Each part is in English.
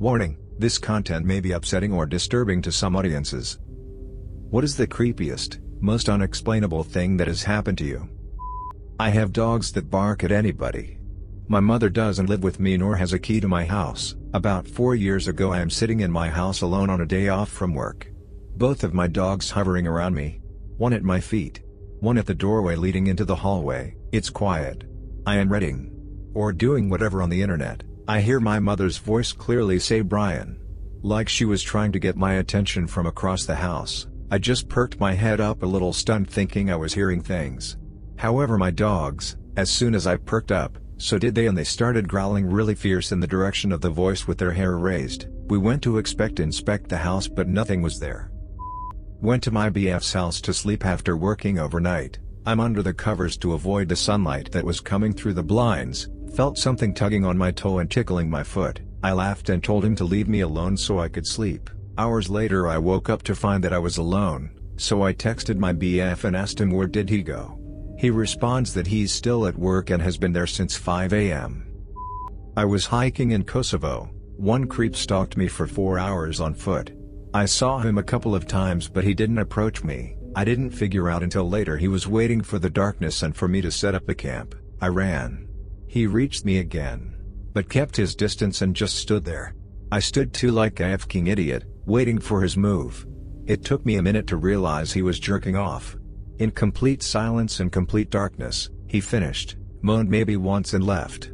Warning, this content may be upsetting or disturbing to some audiences. What is the creepiest, most unexplainable thing that has happened to you? I have dogs that bark at anybody. My mother doesn't live with me nor has a key to my house. About 4 years ago I am sitting in my house alone on a day off from work. Both of my dogs hovering around me. One at my feet. One at the doorway leading into the hallway. It's quiet. I am reading or doing whatever on the internet. I hear my mother's voice clearly say Brian. Like she was trying to get my attention from across the house. I just perked my head up a little stunned thinking I was hearing things. However, my dogs, as soon as I perked up, so did they, and they started growling really fierce in the direction of the voice with their hair raised. We went to inspect the house but nothing was there. Went to my BF's house to sleep after working overnight. I'm under the covers to avoid the sunlight that was coming through the blinds, felt something tugging on my toe and tickling my foot. I laughed and told him to leave me alone so I could sleep. Hours later I woke up to find that I was alone, so I texted my BF and asked him where did he go. He responds that he's still at work and has been there since 5 a.m. I was hiking in Kosovo. One creep stalked me for 4 hours on foot. I saw him a couple of times but he didn't approach me. I didn't figure out until later he was waiting for the darkness and for me to set up a camp. I ran. He reached me again, but kept his distance and just stood there. I stood too like a f***ing idiot, waiting for his move. It took me a minute to realize he was jerking off. In complete silence and complete darkness, he finished, moaned maybe once and left.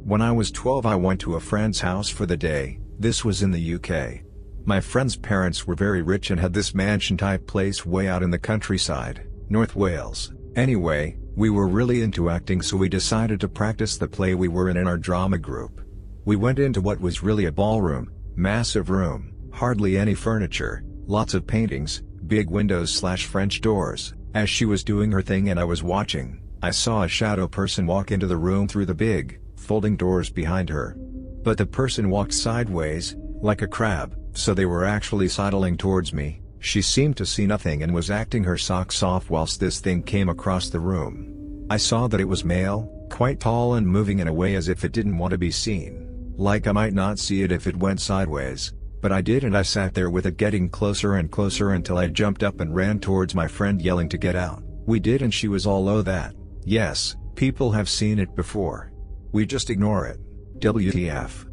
When I was 12 I went to a friend's house for the day. This was in the UK. My friend's parents were very rich and had this mansion-type place way out in the countryside, North Wales. Anyway, we were really into acting so we decided to practice the play we were in our drama group. We went into what was really a ballroom, massive room, hardly any furniture, lots of paintings, big windows/French doors. As she was doing her thing and I was watching, I saw a shadow person walk into the room through the big, folding doors behind her. But the person walked sideways, like a crab, so they were actually sidling towards me. She seemed to see nothing and was acting her socks off whilst this thing came across the room. I saw that it was male, quite tall and moving in a way as if it didn't want to be seen. Like I might not see it if it went sideways, but I did, and I sat there with it getting closer and closer until I jumped up and ran towards my friend yelling to get out. We did, and she was all "Oh that. Yes, people have seen it before. We just ignore it. WTF."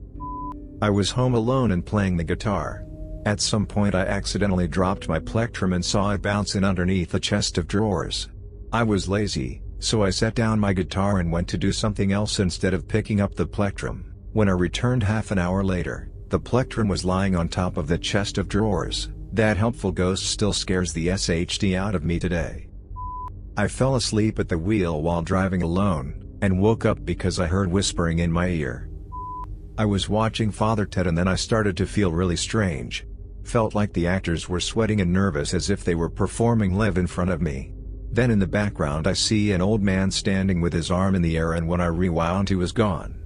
I was home alone and playing the guitar. At some point I accidentally dropped my plectrum and saw it bounce in underneath a chest of drawers. I was lazy, so I set down my guitar and went to do something else instead of picking up the plectrum. When I returned half an hour later, the plectrum was lying on top of the chest of drawers. That helpful ghost still scares the SHD out of me today. I fell asleep at the wheel while driving alone, and woke up because I heard whispering in my ear. I was watching Father Ted and then I started to feel really strange. Felt like the actors were sweating and nervous as if they were performing live in front of me. Then in the background I see an old man standing with his arm in the air, and when I rewound he was gone.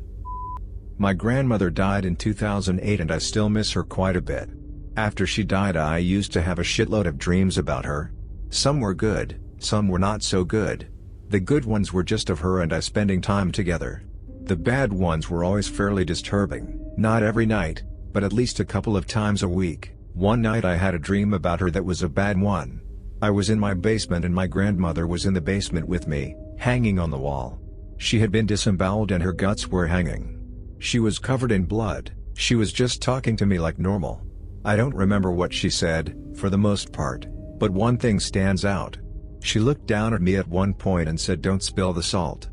My grandmother died in 2008 and I still miss her quite a bit. After she died I used to have a shitload of dreams about her. Some were good, some were not so good. The good ones were just of her and I spending time together. The bad ones were always fairly disturbing, not every night, but at least a couple of times a week. One night I had a dream about her that was a bad one. I was in my basement and my grandmother was in the basement with me, hanging on the wall. She had been disemboweled and her guts were hanging. She was covered in blood. She was just talking to me like normal. I don't remember what she said, for the most part, but one thing stands out. She looked down at me at one point and said, "Don't spill the salt."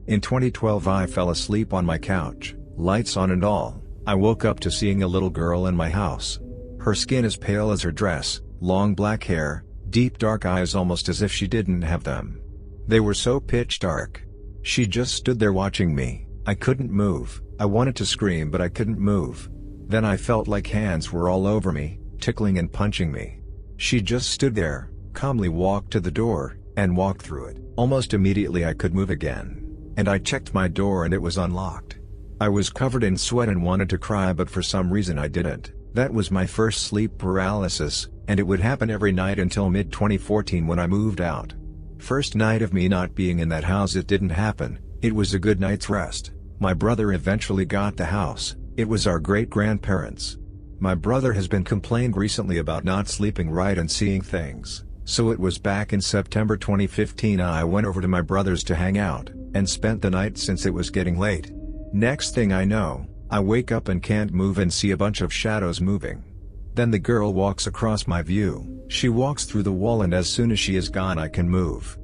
In 2012 I fell asleep on my couch, lights on and all. I woke up to seeing a little girl in my house. Her skin as pale as her dress, long black hair, deep dark eyes almost as if she didn't have them. They were so pitch dark. She just stood there watching me. I couldn't move. I wanted to scream but I couldn't move. Then I felt like hands were all over me, tickling and punching me. She just stood there, calmly walked to the door, and walked through it. Almost immediately I could move again. And I checked my door and it was unlocked. I was covered in sweat and wanted to cry but for some reason I didn't. That was my first sleep paralysis, and it would happen every night until mid-2014 when I moved out. First night of me not being in that house it didn't happen, it was a good night's rest. My brother eventually got the house, It was our great-grandparents. My brother has been complained recently about not sleeping right and seeing things, so it was back in September 2015 I went over to my brother's to hang out, and spent the night since it was getting late. Next thing I know, I wake up and can't move and see a bunch of shadows moving. Then the girl walks across my view. She walks through the wall and as soon as she is gone I can move.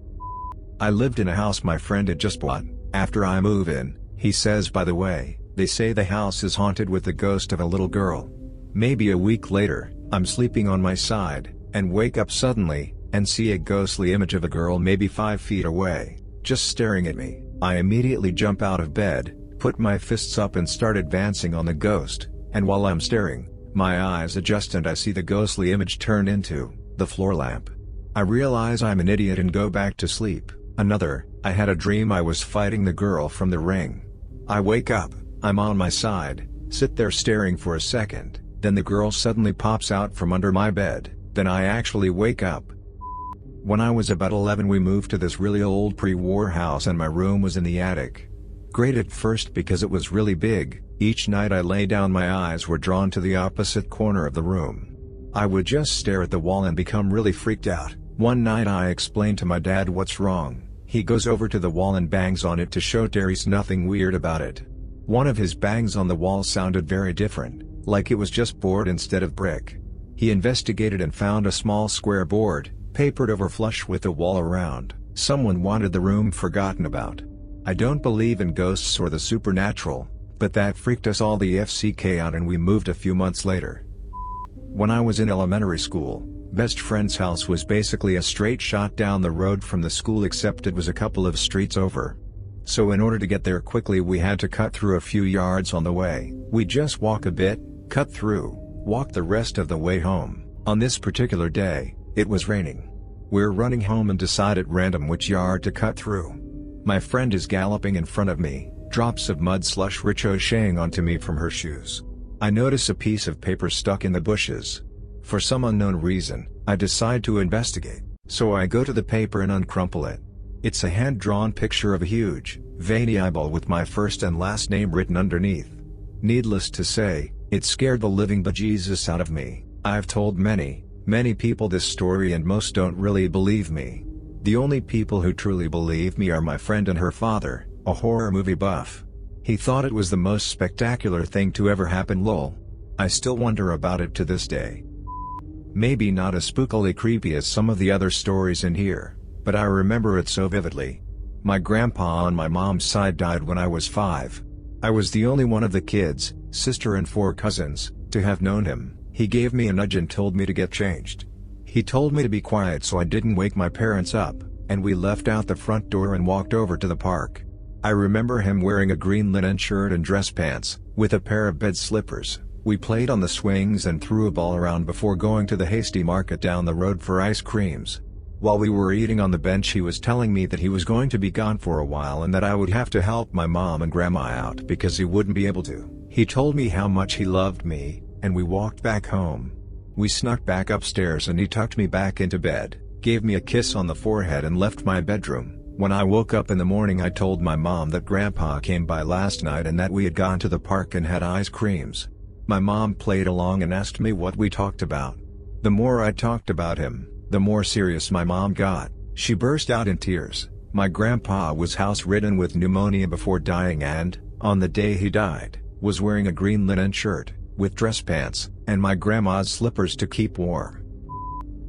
I lived in a house my friend had just bought. After I move in, he says, by the way, they say the house is haunted with the ghost of a little girl. Maybe a week later, I'm sleeping on my side, and wake up suddenly, and see a ghostly image of a girl maybe 5 feet away, just staring at me. I immediately jump out of bed, put my fists up and start advancing on the ghost, and while I'm staring, my eyes adjust and I see the ghostly image turn into the floor lamp. I realize I'm an idiot and go back to sleep. I had a dream I was fighting the girl from the ring. I wake up, I'm on my side, sit there staring for a second, then the girl suddenly pops out from under my bed, then I actually wake up. When I was about 11 we moved to this really old pre-war house and my room was in the attic. Great at first because it was really big. Each night I lay down my eyes were drawn to the opposite corner of the room. I would just stare at the wall and become really freaked out. One night I explained to my dad what's wrong. He goes over to the wall and bangs on it to show there's nothing weird about it. One of his bangs on the wall sounded very different, like it was just board instead of brick. He investigated and found a small square board, papered over flush with the wall around. Someone wanted the room forgotten about. I don't believe in ghosts or the supernatural, but that freaked us all the FCK out and we moved a few months later. When I was in elementary school, best friend's house was basically a straight shot down the road from the school except it was a couple of streets over. So in order to get there quickly we had to cut through a few yards on the way. We just walk a bit, cut through, walk the rest of the way home. On this particular day, it was raining. We're running home and decide at random which yard to cut through. My friend is galloping in front of me, drops of mud slush ricocheting onto me from her shoes. I notice a piece of paper stuck in the bushes. For some unknown reason, I decide to investigate, so I go to the paper and uncrumple it. It's a hand-drawn picture of a huge, veiny eyeball with my first and last name written underneath. Needless to say, it scared the living bejesus out of me. I've told many people this story and most don't really believe me. The only people who truly believe me are my friend and her father, a horror movie buff. He thought it was the most spectacular thing to ever happen lol. I still wonder about it to this day. Maybe not as spookily creepy as some of the other stories in here, but I remember it so vividly. My grandpa on my mom's side died when I was 5. I was the only one of the kids, sister and 4 cousins, to have known him. He gave me a nudge and told me to get changed. He told me to be quiet so I didn't wake my parents up, and we left out the front door and walked over to the park. I remember him wearing a green linen shirt and dress pants, with a pair of bed slippers. We played on the swings and threw a ball around before going to the Hasty Market down the road for ice creams. While we were eating on the bench he was telling me that he was going to be gone for a while and that I would have to help my mom and grandma out because he wouldn't be able to. He told me how much he loved me, and we walked back home. We snuck back upstairs and he tucked me back into bed, gave me a kiss on the forehead and left my bedroom. When I woke up in the morning I told my mom that Grandpa came by last night and that we had gone to the park and had ice creams. My mom played along and asked me what we talked about. The more I talked about him, the more serious my mom got. She burst out in tears. My grandpa was house-ridden with pneumonia before dying and, on the day he died, was wearing a green linen shirt, with dress pants, and my grandma's slippers to keep warm.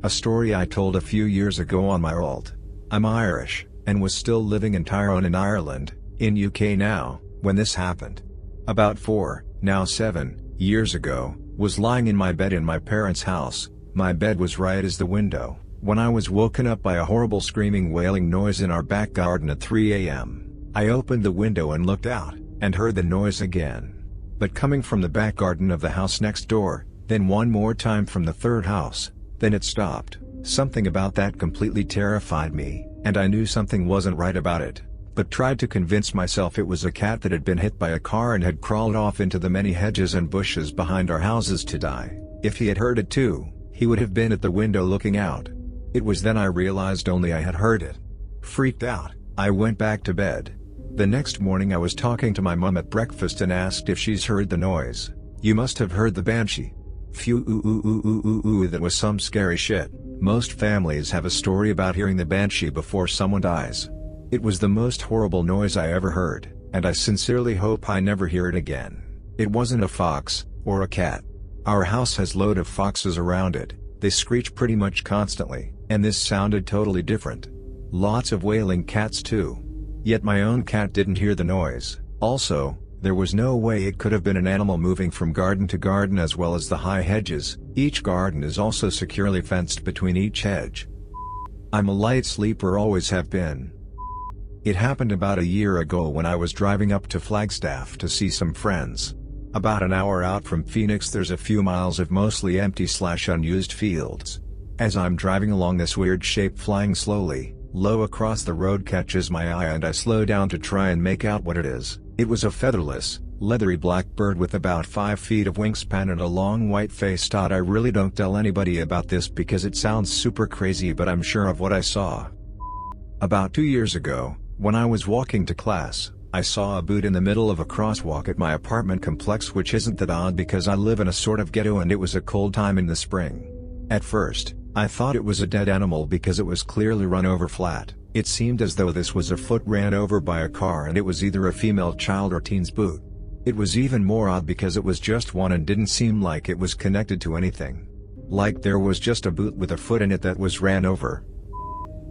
A story I told a few years ago on my alt. I'm Irish, and was still living in Tyrone in Ireland, in UK now, when this happened. About 4, now 7, years ago, was lying in my bed in my parents' house. My bed was right as the window, when I was woken up by a horrible screaming wailing noise in our back garden at 3 a.m. I opened the window and looked out, and heard the noise again. But coming from the back garden of the house next door, then one more time from the third house, then it stopped. Something about that completely terrified me, and I knew something wasn't right about it, but tried to convince myself it was a cat that had been hit by a car and had crawled off into the many hedges and bushes behind our houses to die. If he had heard it too, he would have been at the window looking out. It was then I realized only I had heard it. Freaked out, I went back to bed. The next morning I was talking to my mom at breakfast and asked if she's heard the noise. "You must have heard the banshee." "Phew, ooh ooh ooh ooh ooh ooh, that was some scary shit." Most families have a story about hearing the banshee before someone dies. It was the most horrible noise I ever heard, and I sincerely hope I never hear it again. It wasn't a fox, or a cat. Our house has load of foxes around it, they screech pretty much constantly, and this sounded totally different. Lots of wailing cats too. Yet my own cat didn't hear the noise. Also, there was no way it could have been an animal moving from garden to garden, as well as the high hedges. Each garden is also securely fenced between each hedge. I'm a light sleeper, always have been. It happened about a year ago when I was driving up to Flagstaff to see some friends. About an hour out from Phoenix there's a few miles of mostly empty/unused fields. As I'm driving along, this weird shape flying slowly, low across the road catches my eye and I slow down to try and make out what it is. It was a featherless, leathery black bird with about 5 feet of wingspan and a long white face. I really don't tell anybody about this because it sounds super crazy, but I'm sure of what I saw. About 2 years ago, when I was walking to class, I saw a boot in the middle of a crosswalk at my apartment complex, which isn't that odd because I live in a sort of ghetto and it was a cold time in the spring. At first, I thought it was a dead animal because it was clearly run over flat. It seemed as though this was a foot ran over by a car and it was either a female child or teen's boot. It was even more odd because it was just one and didn't seem like it was connected to anything. Like there was just a boot with a foot in it that was ran over.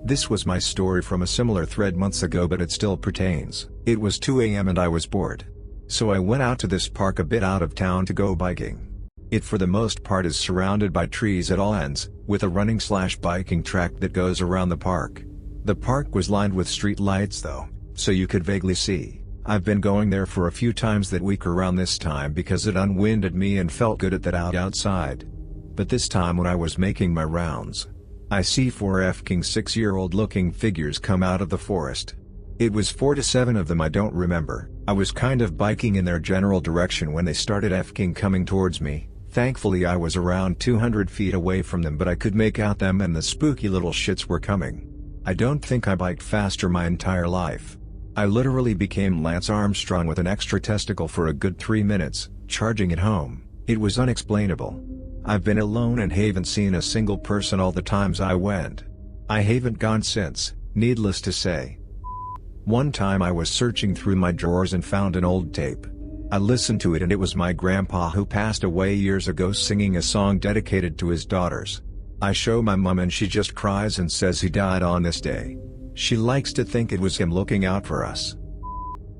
This was my story from a similar thread months ago, but it still pertains. It was 2 a.m. and I was bored. So I went out to this park a bit out of town to go biking. It for the most part is surrounded by trees at all ends, with a running/biking track that goes around the park. The park was lined with street lights though, so you could vaguely see. I've been going there for a few times that week around this time because it unwinded me and felt good at that outside. But this time when I was making my rounds, I see 4 f***ing 6-year-old looking figures come out of the forest. It was 4 to 7 of them, I don't remember. I was kind of biking in their general direction when they started f***ing coming towards me. Thankfully I was around 200 feet away from them, but I could make out them and the spooky little shits were coming. I don't think I biked faster my entire life. I literally became Lance Armstrong with an extra testicle for a good 3 minutes, charging it home. It was unexplainable. I've been alone and haven't seen a single person all the times I went. I haven't gone since, needless to say. One time I was searching through my drawers and found an old tape. I listened to it and it was my grandpa who passed away years ago singing a song dedicated to his daughters. I show my mom and she just cries and says he died on this day. She likes to think it was him looking out for us.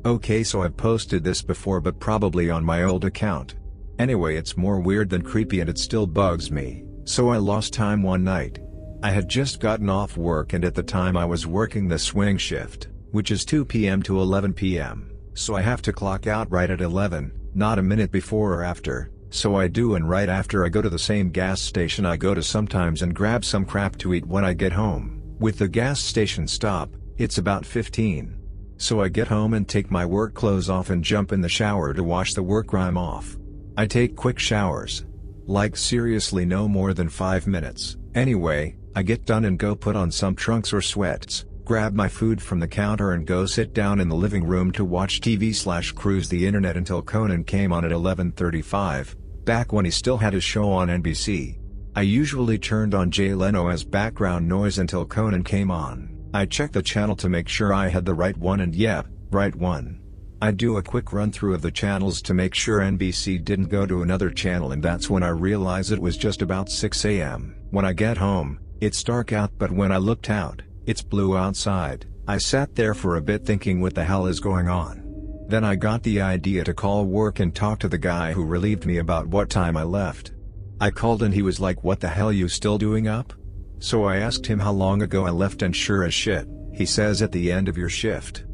Okay, so I've posted this before but probably on my old account. Anyway, it's more weird than creepy and it still bugs me, so I lost time one night. I had just gotten off work and at the time I was working the swing shift, which is 2 p.m. to 11 p.m, so I have to clock out right at 11, not a minute before or after, so I do, and right after I go to the same gas station I go to sometimes and grab some crap to eat when I get home. With the gas station stop, it's about 15. So I get home and take my work clothes off and jump in the shower to wash the work grime off. I take quick showers. Like seriously no more than 5 minutes. Anyway, I get done and go put on some trunks or sweats, grab my food from the counter and go sit down in the living room to watch TV/cruise the internet until Conan came on at 11:35, back when he still had his show on NBC. I usually turned on Jay Leno as background noise until Conan came on. I checked the channel to make sure I had the right one and yep, right one. I do a quick run through of the channels to make sure NBC didn't go to another channel, and that's when I realize it was just about 6 a.m. When I get home, it's dark out, but when I looked out, it's blue outside. I sat there for a bit thinking what the hell is going on. Then I got the idea to call work and talk to the guy who relieved me about what time I left. I called and he was like, "What the hell you still doing up?" So I asked him how long ago I left, and sure as shit, he says at the end of your shift.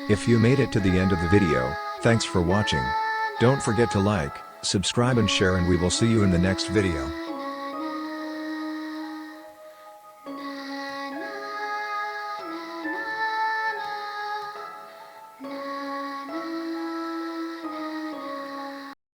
If you made it to the end of the video, thanks for watching. Don't forget to like, subscribe and share, and we will see you in the next video.